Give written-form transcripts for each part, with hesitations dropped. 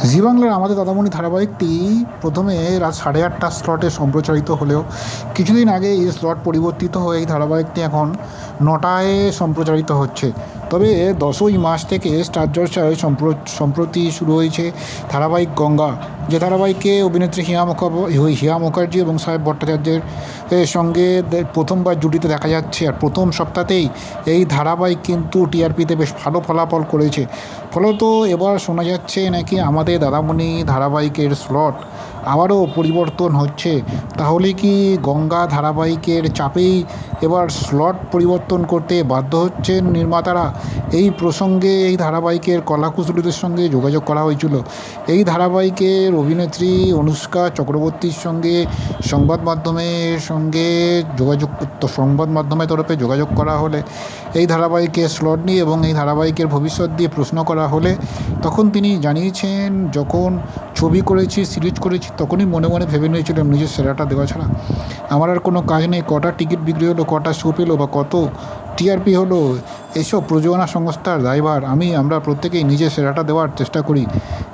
জি বাংলার আমাদের দাদামণি ধারাবাহিকটি প্রথমে রাত 8:30 স্লটে সম্প্রচারিত হলেও কিছুদিন আগে এই স্লট পরিবর্তিত হয়ে এই ধারাবাহিকটি এখন 9টায় সম্প্রচারিত হচ্ছে। তবে 10ই মার্চ থেকে স্টার জলসায় সম্প্রতি শুরু হয়েছে ধারাবাহিক গঙ্গা, যে ধারাবাহিকে অভিনেত্রী হিয়া মুখার্জি এবং সাহেব ভট্টাচার্যের সঙ্গে প্রথমবার জুটিতে দেখা যাচ্ছে। আর প্রথম সপ্তাহতেই এই ধারাবাহিক কিন্তু টিআরপিতে বেশ ভালো ফলাফল করেছে। ফলত এবার শোনা যাচ্ছে নাকি আমাদের দাদামণি ধারাবাহিকের স্লট আবারও পরিবর্তন হচ্ছে। তাহলে কি গঙ্গা ধারাবাহিকের চাপেই এবার স্লট পরিবর্তন করতে বাধ্য হচ্ছেন নির্মাতারা? এই প্রসঙ্গে এই ধারাবাহিকের কলাকুশলীদের সঙ্গে যোগাযোগ করা হয়েছিল। এই ধারাবাহিকের অভিনেত্রী অনুষ্কা চক্রবর্তীর সঙ্গে সংবাদ মাধ্যমের তরফে যোগাযোগ করা হলে এই ধারাবাহিকের স্লট নিয়ে এবং এই ধারাবাহিকের ভবিষ্যৎ দিয়ে প্রশ্ন করা হলে তখন তিনি জানিয়েছেন, যখন ছবি করেছি, সিরিজ করেছি, তখনই মনে মনে ভেবে নিয়েছিলাম নিজের সেরাটা দেওয়া ছাড়া আমার আর কোনো কাজ নেই। কটা টিকিট বিক্রি হলো, কটা শো পেলো বা কত টিআরপি হলো, এসব প্রযোজনা সংস্থার দায়ভার। আমরা প্রত্যেকেই নিজের সেরাটা দেওয়ার চেষ্টা করি,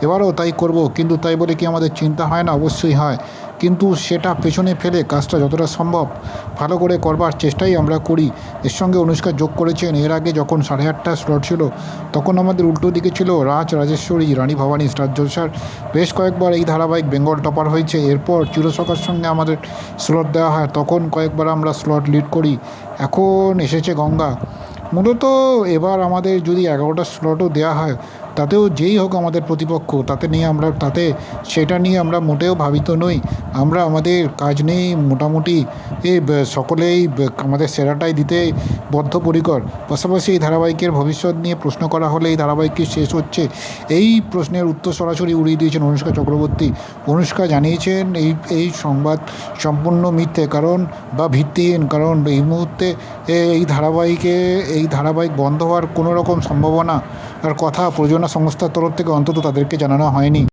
এবারও তাই করব। কিন্তু তাই বলে কি আমাদের চিন্তা হয় না? অবশ্যই হয়, কিন্তু সেটা পেছনে ফেলে কাজটা যতটা সম্ভব ভালো করে করবার চেষ্টাই আমরা করি। এর সঙ্গে অনুষ্কা যোগ করেছেন, এর আগে যখন 8:30 স্লট ছিল তখন আমাদের উল্টো দিকে ছিল রাজেশ্বরী, রানী ভবানী, স্টার জলসার বেশ কয়েকবার এই ধারাবাহিক বেঙ্গল টপার হয়েছে। এরপর চিরসখার সঙ্গে আমাদের স্লট দেওয়া হয়, তখন কয়েকবার আমরা স্লট লিড করি। এখন এসেছে গঙ্গা। মূলত এবার আমাদের যদি 11টা স্লটও দেওয়া হয়, তাতেও যেই হোক আমাদের প্রতিপক্ষ, সেটা নিয়ে আমরা মোটেও ভাবিত নই। আমরা আমাদের কাজ নিয়েই মোটামুটি সকলেই আমাদের সেরাটাই দিতে বদ্ধপরিকর। পাশাপাশি এই ধারাবাহিকের ভবিষ্যৎ নিয়ে প্রশ্ন করা হলে এই ধারাবাহিক কি শেষ হচ্ছে, এই প্রশ্নের উত্তর সরাসরি উড়িয়ে দিয়েছেন অনুষ্কা চক্রবর্তী। অনুষ্কা জানিয়েছেন এই সংবাদ সম্পূর্ণ মিথ্যে বা ভিত্তিহীন, কারণ এই মুহূর্তে এই ধারাবাহিক বন্ধ হওয়ার কোনো রকম সম্ভাবনা আর কথা প্রযোজনা সংস্থার তরফ থেকে অন্তত তাদেরকে জানানো হয়নি।